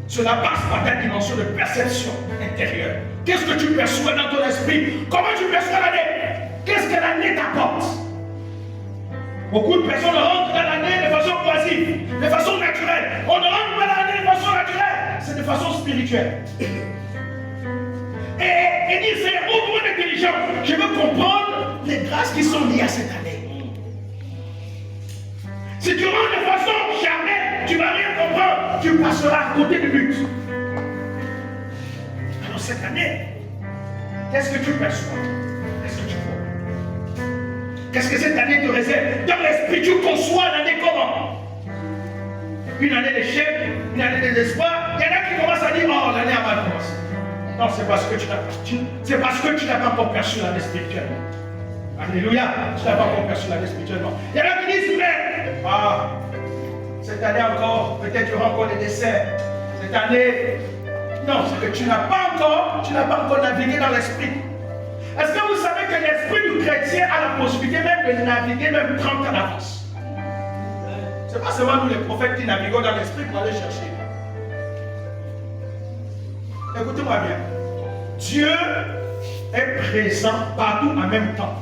Cela passe par ta dimension de perception intérieure. Qu'est-ce que tu perçois dans ton esprit? Comment tu perçois l'année? Qu'est-ce que l'année t'apporte? Beaucoup de personnes rentrent dans l'année de façon oisive, de façon naturelle. On ne rentre pas dans l'année de façon naturelle, c'est de façon spirituelle. Et dit, c'est ouvre mon intelligence. Je veux comprendre les grâces qui sont liées à cette année. Si tu rentres de façon charnelle, tu ne vas rien comprendre. Tu passeras à côté du but. Alors cette année, qu'est-ce que tu perçois? Qu'est-ce que tu vois? Qu'est-ce que cette année te réserve? Dans l'esprit, tu conçois l'année comment? Une année d'échec, une année de désespoir. Il y en a qui commencent à dire, oh, l'année a mal commencé. Non, c'est parce que tu n'as pas encore perçu l'année spirituellement. Alléluia, tu n'as pas encore perçu l'année spirituellement. Il y en a qui disent, mais, cette année encore, peut-être il y aura encore des décès. Cette année, non, c'est que tu n'as pas encore navigué dans l'esprit. Est-ce que vous savez que l'esprit du chrétien a la possibilité même de naviguer même 30 ans d'avance? Ce n'est pas seulement nous les prophètes qui naviguons dans l'esprit pour aller chercher. Écoutez-moi bien. Dieu est présent partout en même temps.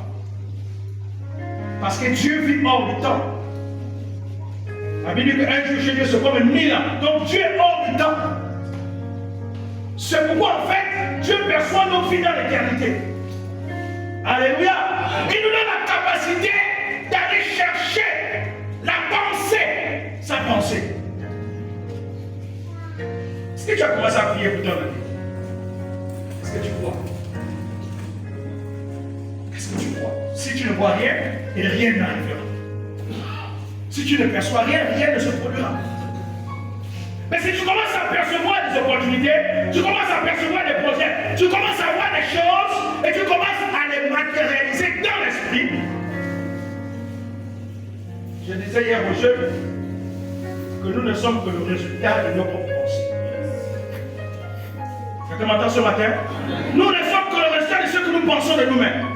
Parce que Dieu vit hors du temps. La Bible dit qu'un jour chez Dieu c'est comme 1000 ans. Donc Dieu est hors du temps. C'est pourquoi en fait Dieu perçoit nos vies dans l'éternité. Alléluia. Il nous donne la capacité d'aller chercher la pensée, sa pensée. Est-ce que tu as commencé à prier pour ton ami? Qu'est-ce que tu vois? Qu'est-ce que tu vois? Si tu ne vois rien, rien n'arrivera. Si tu ne perçois rien, rien ne se produira. Mais si tu commences à percevoir des opportunités, tu commences à percevoir des projets, tu commences à voir des choses et tu commences à les matérialiser dans l'esprit. Je disais hier aux jeunes que nous ne sommes que le résultat de nos propres pensées. Tu m'entends ce matin? Nous ne sommes que le résultat de ce que nous pensons de nous-mêmes.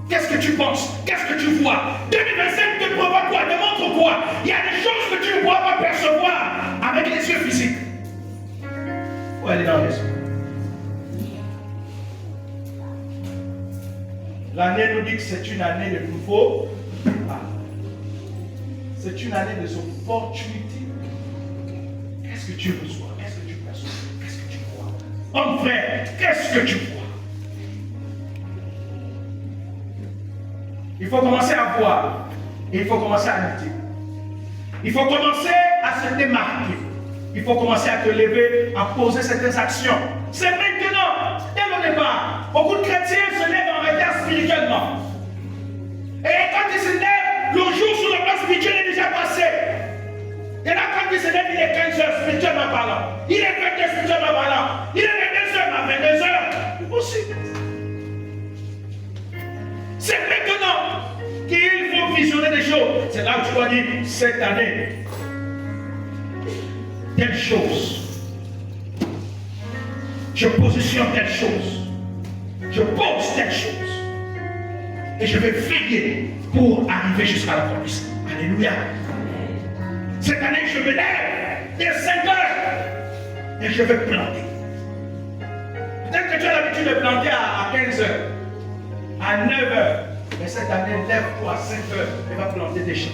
Qu'est-ce que tu penses? Qu'est-ce que tu vois? 2025 te prévoit quoi? Démontre quoi? Il y a des choses que tu ne pourras pas percevoir avec les yeux physiques. Où elle est dans l'esprit? L'année nous dit que c'est une année de nouveau. C'est une année des opportunités. Qu'est-ce que tu reçois? Qu'est-ce que tu perçois? Qu'est-ce que tu vois? Homme frère, qu'est-ce que tu vois? Il faut commencer à voir. Et il faut commencer à lutter. Il faut commencer à se démarquer. Il faut commencer à te lever, à poser certaines actions. C'est maintenant, dès le départ. Beaucoup de chrétiens se lèvent en retard spirituellement. Et quand ils se lèvent, le jour sur le plan spirituel est déjà passé. Et là, quand ils se lèvent, il est 15 h spirituellement parlant. Il est 22 h spirituellement parlant. Il est 22 h à 22 h. C'est possible. C'est maintenant qu'il faut visionner des choses. C'est là où tu dois dire, cette année, telle chose. Je positionne telle chose. Je pose telle chose. Et je vais veiller pour arriver jusqu'à l'accomplissement. Alléluia. Cette année, je me lève dès 5 h et je vais planter. Peut-être que tu as l'habitude de planter à 15 h. À 9 h, mais cette année, lève-toi à 5 h et va planter des champs.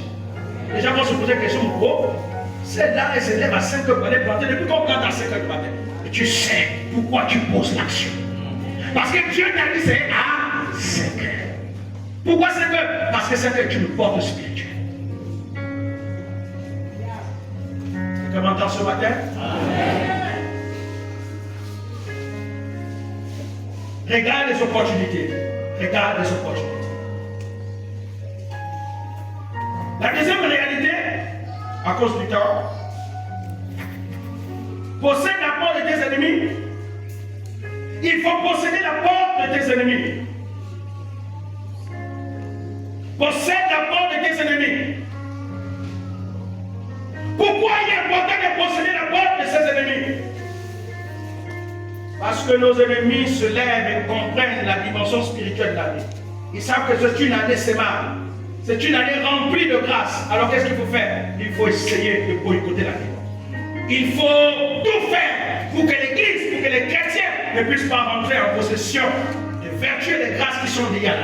Les gens vont se poser la question, pourquoi? Celle-là, elle se lève à 5 h pour aller planter. Depuis qu'on plante à 5 h du matin, et tu sais pourquoi tu poses l'action. Parce que Dieu t'a dit c'est à 5 h. Pourquoi 5 h? Parce que 5 h, tu me portes spirituel. Tu m'entends ce matin? Regarde les opportunités. Regarde les opportunités. La deuxième réalité, à cause du temps, possède la porte de tes ennemis. Il faut posséder la porte de tes ennemis. Possède la porte de tes ennemis. Pourquoi il est important de posséder la porte de ses ennemis? Parce que nos ennemis se lèvent et comprennent la dimension spirituelle de la vie. Ils savent que c'est une année sémable. C'est une année remplie de grâce. Alors qu'est-ce qu'il faut faire? Il faut essayer de boycotter la vie. il faut tout faire pour que l'Église, pour que les chrétiens ne puissent pas rentrer en possession des vertus et des grâces qui sont liées à la